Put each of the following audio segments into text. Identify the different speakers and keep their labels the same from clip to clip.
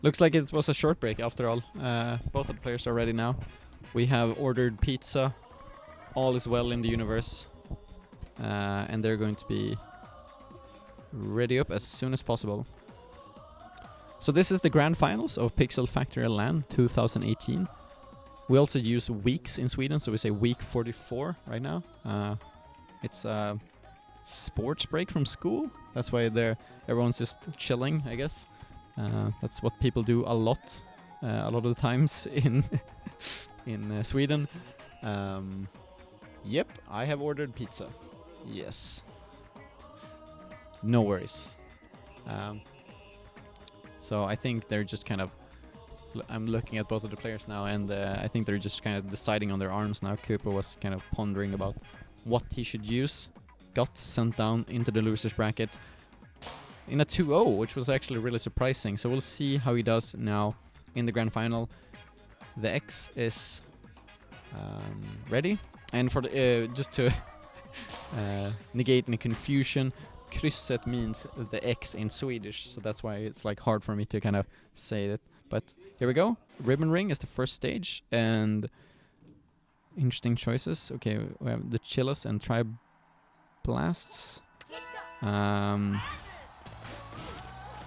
Speaker 1: Looks like it was a short break after all. Both of the players are ready now. We have ordered pizza. All is well in the universe. And they're going to be ready up as soon as possible. So this is the grand finals of Pixel Factory LAN 2018. We also use weeks in Sweden, so we say week 44 right now. It's a sports break from school. That's why everyone's just chilling, I guess. That's what people do a lot of the times in Sweden. Yep, I have ordered pizza. Yes. No worries. So I think they're just kind of... I'm looking at both of the players now, and I think they're just kind of deciding on their arms now. Kupo was kind of pondering about what he should use. Got sent down into the losers bracket in a 2-0, which was actually really surprising. So we'll see how he does now in the grand final. The X is ready. And for the, just to negate any confusion, krysset means the X in Swedish, so that's why it's like hard for me to kind of say that. But here we go. Ribbon Ring is the first stage, and interesting choices. Okay, we have the Chillas and Tribe Blasts.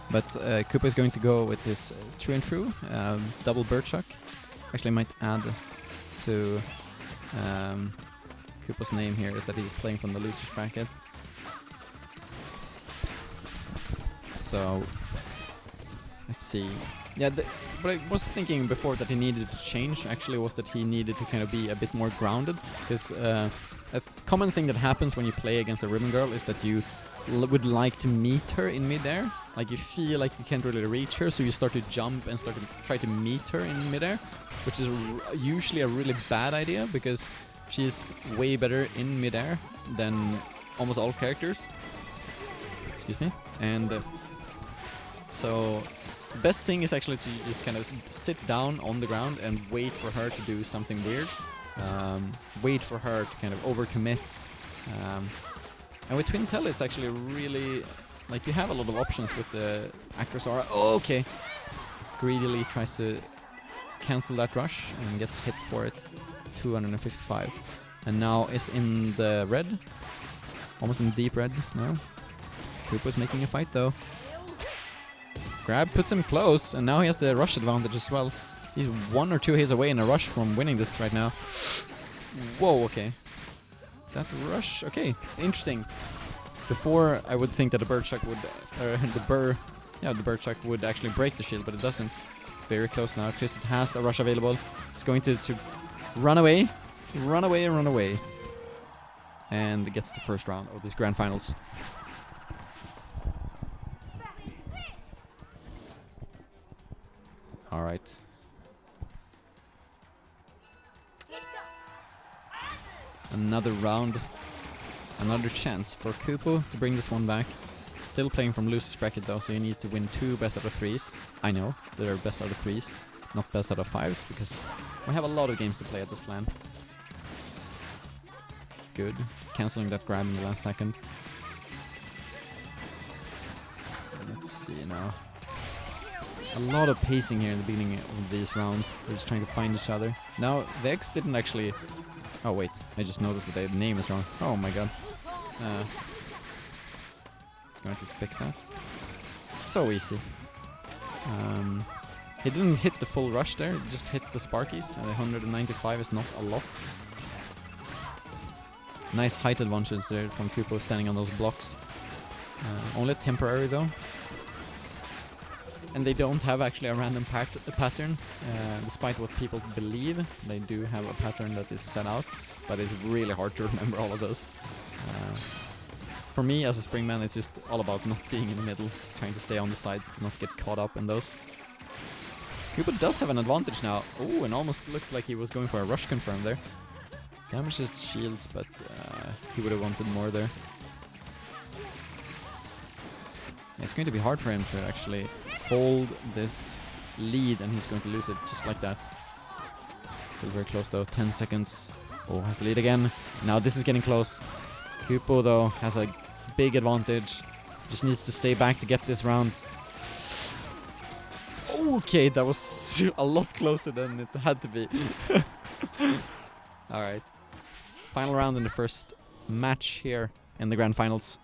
Speaker 1: But Kupo is going to go with his True and True, double Birdchuck. Actually, I might add to Kupo's name here is that he's playing from the losers bracket. So, let's see. Yeah, what I was thinking before that he needed to change actually was that he needed to kind of be a bit more grounded. Because a common thing that happens when you play against a Ribbon Girl is that you would like to meet her in midair. Like you feel like you can't really reach her, so you start to jump and start to try to meet her in midair, which is usually a really bad idea because she's way better in midair than almost all characters. Excuse me. And so the best thing is actually to just kind of sit down on the ground and wait for her to do something weird. Wait for her to kind of overcommit. And with Twin Tail, it's actually really... Like, you have a lot of options with the Actress Aura. Oh, okay. Greedily tries to cancel that rush and gets hit for it. 255. And now is in the red. Almost in deep red now. Kupo's making a fight, though. Grab puts him close, and now he has the rush advantage as well. He's 1 or 2 hits away in a rush from winning this right now. Whoa, okay. That rush, okay, interesting. Before, I would think that the Birdchuck would, the Birdchuck would actually break the shield, but it doesn't. Very close now. Krysset has a rush available. It's going to run away, run away, and gets the first round of this grand finals. All right. Another round. Another chance for Kupo to bring this one back. Still playing from losers bracket though, so he needs to win 2 best out of 3s. I know, they're best out of 3s, not best out of 5s, because we have a lot of games to play at this LAN. Good. Cancelling that grab in the last second. Let's see now. A lot of pacing here in the beginning of these rounds. We're just trying to find each other. Now, the X didn't actually... Oh wait, I just noticed that the name is wrong. Oh my god. Going to fix that. So easy. He didn't hit the full rush there, just hit the Sparkies. 195 is not a lot. Nice height advantage there from Kupo standing on those blocks. Only temporary though. And they don't have actually a random pattern, despite what people believe. They do have a pattern that is set out, but it's really hard to remember all of those. For me, as a Springman, it's just all about not being in the middle, trying to stay on the sides, not get caught up in those. Kupo does have an advantage now. Oh, and almost looks like he was going for a rush confirm there. Damages shields, but he would have wanted more there. It's going to be hard for him to actually hold this lead, and he's going to lose it just like that. Still very close though, 10 seconds. Oh, has the lead again. Now this is getting close. Kupo though has a big advantage. Just needs to stay back to get this round. Oh Okay, that was a lot closer than it had to be. Alright. Final round in the first match here in the grand finals.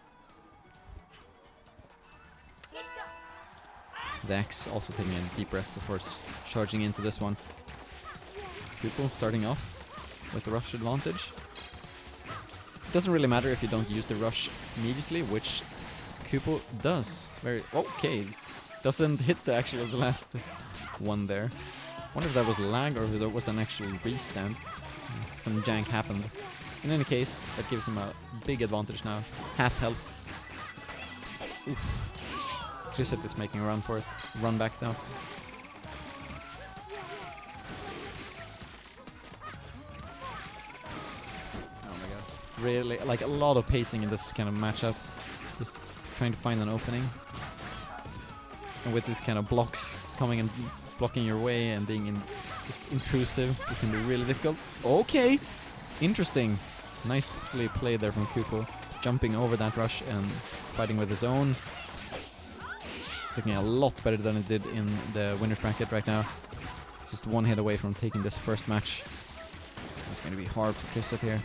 Speaker 1: The X also taking a deep breath before charging into this one. Kupo starting off with the rush advantage. It doesn't really matter if you don't use the rush immediately, which Kupo does. Very okay. Doesn't hit the actual the last one there. Wonder if that was lag or if there was an actual restand. Some jank happened. In any case, that gives him a big advantage now. Half health. Oof. Chriset is making a run for it. Run back now. Oh my god. Really, like a lot of pacing in this kind of matchup. Just trying to find an opening. And with these kind of blocks coming and blocking your way and being just intrusive, it can be really difficult. Okay! Interesting. Nicely played there from Kupo. Jumping over that rush and fighting with his own. Looking a lot better than it did in the winner's bracket right now. Just one hit away from taking this first match. It's going to be hard for Chriset here.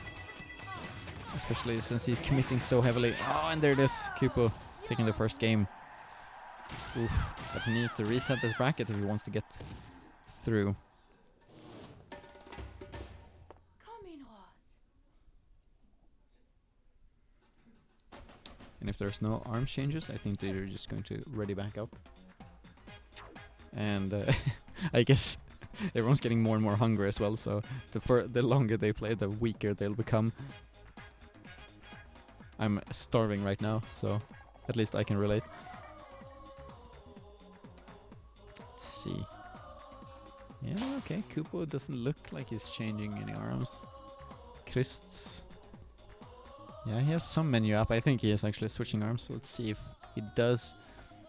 Speaker 1: Especially since he's committing so heavily. Oh, and there it is. Kupo taking the first game. Oof. But he needs to reset this bracket if he wants to get through. And if there's no arm changes, I think they're just going to ready back up. And I guess everyone's getting more and more hungry as well, so the longer they play, the weaker they'll become. I'm starving right now, so at least I can relate. Let's see. Yeah, okay, Kupo doesn't look like he's changing any arms. Christ's... Yeah, he has some menu up. I think he is actually switching arms, so let's see if he does.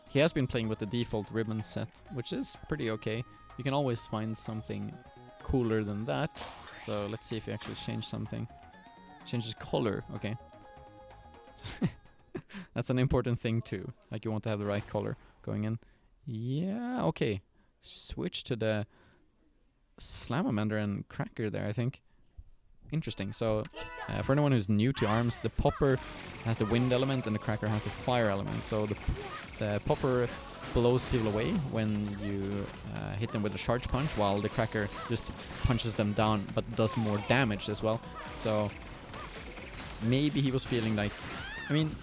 Speaker 1: He has been playing with the default ribbon set, which is pretty okay. You can always find something cooler than that. So let's see if he actually changed something. Changes color, okay. That's an important thing too. Like you want to have the right color going in. Yeah, okay. Switch to the Slamamander and Cracker there, I think. Interesting. So, for anyone who's new to arms, the popper has the wind element and the cracker has the fire element. So the popper blows people away when you hit them with a charge punch, while the cracker just punches them down but does more damage as well. So maybe he was feeling like, I mean,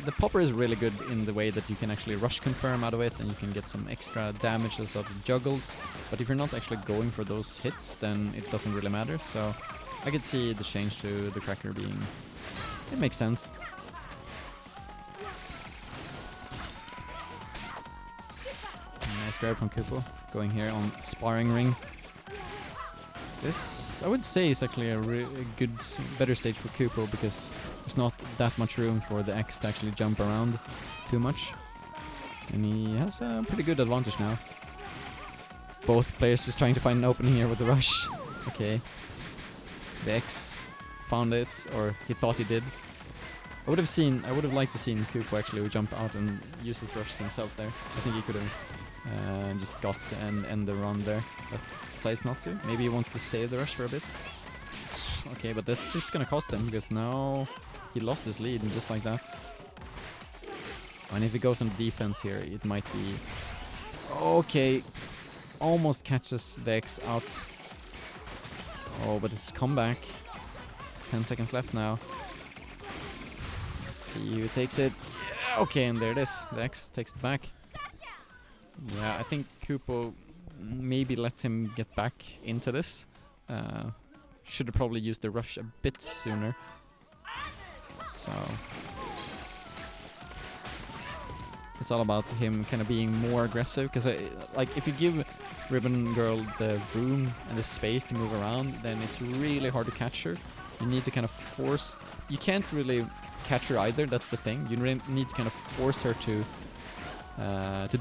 Speaker 1: the popper is really good in the way that you can actually rush confirm out of it and you can get some extra damages of the juggles. But if you're not actually going for those hits, then it doesn't really matter. So I could see the change to the cracker being... It makes sense. Nice grab from Kupo. Going here on sparring ring. This, I would say, is actually a good, better stage for Kupo because there's not that much room for the X to actually jump around too much. And he has a pretty good advantage now. Both players just trying to find an opening here with the rush. Okay. The X found it, or he thought he did. I would have liked to seen Kupo actually jump out and use his rush himself there. I think he could have just got to end the run there. But decides not to. Maybe he wants to save the rush for a bit. Okay, but this is gonna cost him because now he lost his lead and just like that. And if he goes on defense here, it might be... Okay. Almost catches the X out. Oh, but it's comeback. 10 seconds left now. Let's see who takes it. Yeah, okay, and there it is. The X takes it back. Yeah, I think Kupo maybe let him get back into this. Should have probably used the rush a bit sooner. So it's all about him kind of being more aggressive, because like if you give Ribbon Girl the room and the space to move around, then it's really hard to catch her. You need to kind of force... You can't really catch her either, that's the thing. You need to kind of force her to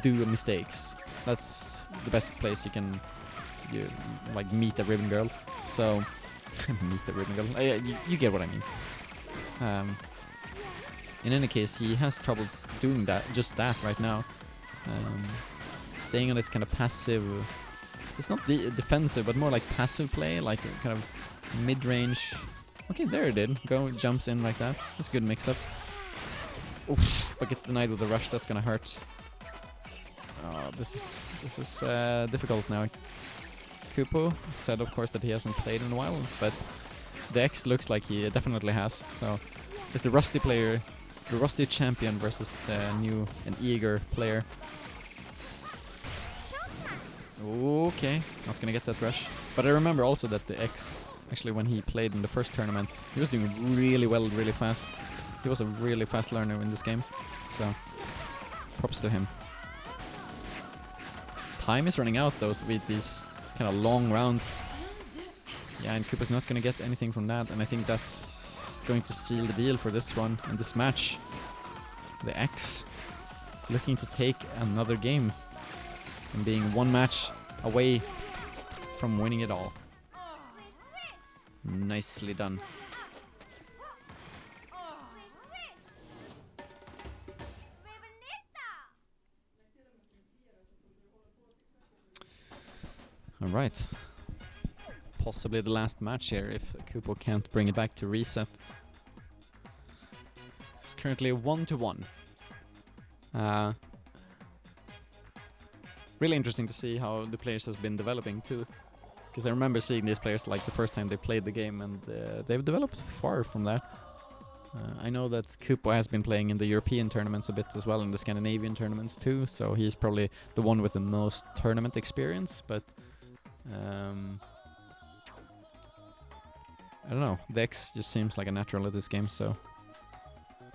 Speaker 1: do mistakes. That's the best place you can like meet a Ribbon Girl. So meet the Ribbon Girl. You get what I mean. In any case, he has troubles doing that, just that right now. staying on this kind of passive. It's not defensive, but more like passive play, like kind of mid-range. Okay, there it did. Jumps in like that. That's a good mix-up. Oof, but gets denied with the rush. That's gonna hurt. Oh, this is difficult now. Kupo said, of course, that he hasn't played in a while, but the X looks like he definitely has. So it's the rusty player, the rusty champion versus the new and eager player. Okay, not gonna get that rush. But I remember also that the X, actually when he played in the first tournament, he was doing really well, really fast. He was a really fast learner in this game, so props to him. Time is running out though with these kind of long rounds. Yeah, and Kupo's not gonna get anything from that, and I think that's going to seal the deal for this one and this match. The X looking to take another game and being one match away from winning it all. Nicely done. Alright. Possibly the last match here if Kupo can't bring it back to reset. It's currently 1-1. Really interesting to see how the players has been developing too. Because I remember seeing these players like the first time they played the game, and they've developed far from that. I know that Kupo has been playing in the European tournaments a bit as well, in the Scandinavian tournaments too, so he's probably the one with the most tournament experience, but I don't know, the X just seems like a natural at this game, so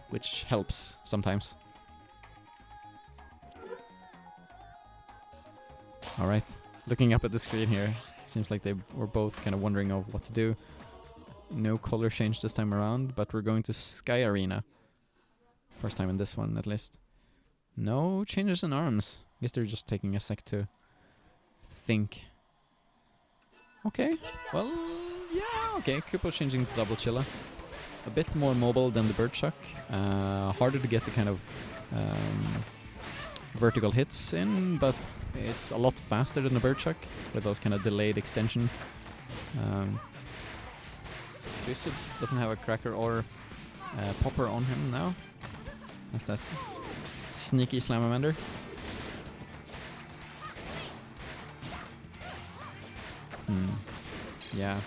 Speaker 1: which helps sometimes. Alright, looking up at the screen here, seems like they were both kind of wondering of what to do. No color change this time around, but we're going to Sky Arena. First time in this one, at least. No changes in arms. I guess they're just taking a sec to think. Okay, well, yeah, okay. Kupo changing to double chilla. A bit more mobile than the Birdchuck. Harder to get the kind of vertical hits in, but it's a lot faster than the Birdchuck with those kind of delayed extension. Twisted doesn't have a cracker or popper on him now. That's that sneaky Slamamander. Yeah.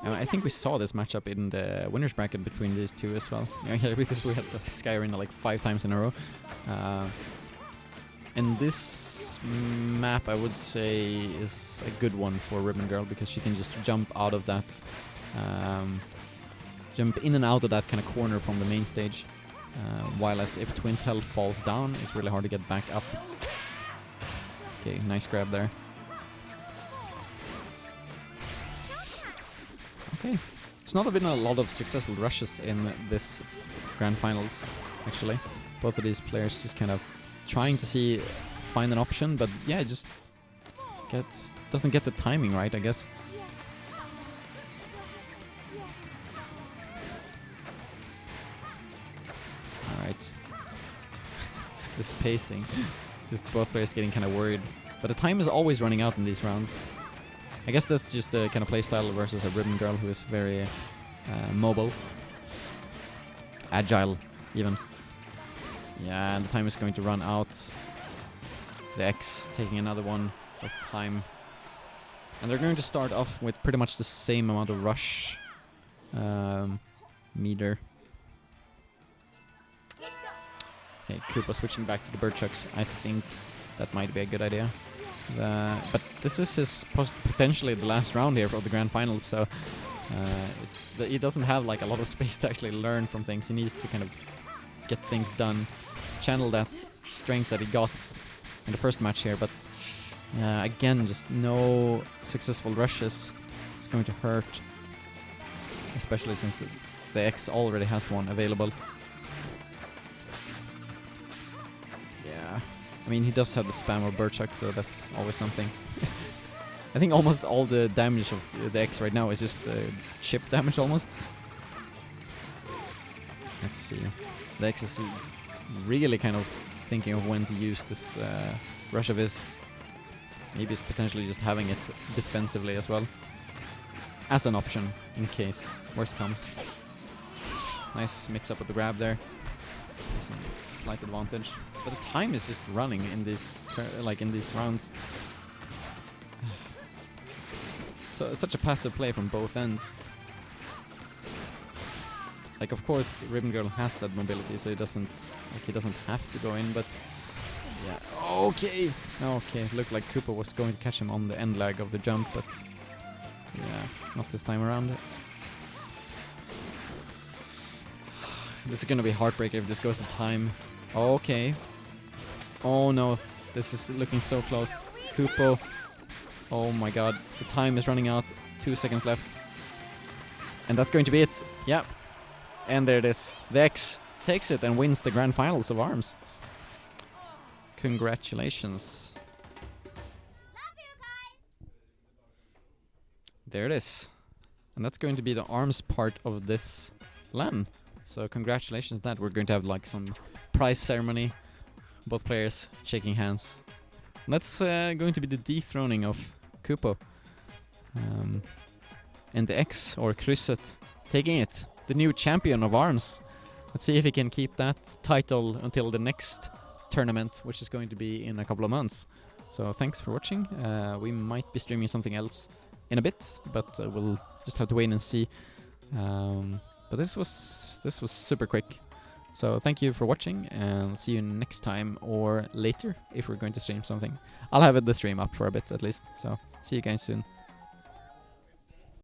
Speaker 1: I think we saw this matchup in the winners bracket between these two as well. Yeah, because we had the Sky Arena like 5 times in a row. And this map, I would say, is a good one for Ribbon Girl because she can just jump out of that, jump in and out of that kind of corner from the main stage. While as if Twin Tail falls down, it's really hard to get back up. Okay, nice grab there. Okay, it's not been a lot of successful rushes in this Grand Finals, actually. Both of these players just kind of trying to find an option, but yeah, it just doesn't get the timing right, I guess. Alright. This pacing. Just both players getting kind of worried. But the time is always running out in these rounds. I guess that's just a kind of playstyle versus a Ribbon Girl who is very mobile. Agile, even. Yeah, and the time is going to run out. The X taking another one of time. And they're going to start off with pretty much the same amount of rush meter. Okay, Kupo switching back to the Birdchucks. I think that might be a good idea. But this is his potentially the last round here for the Grand Finals, so he doesn't have like a lot of space to actually learn from things. He needs to kind of get things done, channel that strength that he got in the first match here, but again, just no successful rushes. It's going to hurt, especially since the X already has one available. Yeah, I mean, he does have the spam of Birdchuck, so that's always something. I think almost all the damage of the X right now is just chip damage almost. Let's see. The X is really kind of thinking of when to use this rush of his. Maybe it's potentially just having it defensively as well, as an option in case worst comes. Nice mix up with the grab there. Some slight advantage, but the time is just running in this in these rounds. So such a passive play from both ends. Like, of course, Ribbon Girl has that mobility, so he doesn't have to go in. But yeah, okay. Looked like Kupo was going to catch him on the end leg of the jump, but yeah, not this time around. This is gonna be heartbreaker if this goes to time. Okay. Oh no, this is looking so close. Kupo. Oh my god, the time is running out. 2 seconds left. And that's going to be it. Yep. And there it is. The X takes it and wins the grand finals of ARMS. Congratulations. There it is. And that's going to be the ARMS part of this LAN. So congratulations on that. We're going to have like some prize ceremony. Both players shaking hands. And that's going to be the dethroning of Kupo. And the X, or Krysset, taking it. The new champion of ARMS. Let's see if he can keep that title until the next tournament, which is going to be in a couple of months. So thanks for watching. We might be streaming something else in a bit, but we'll just have to wait and see. But this was super quick. So thank you for watching, and see you next time or later if we're going to stream something. I'll have the stream up for a bit at least. So see you guys soon.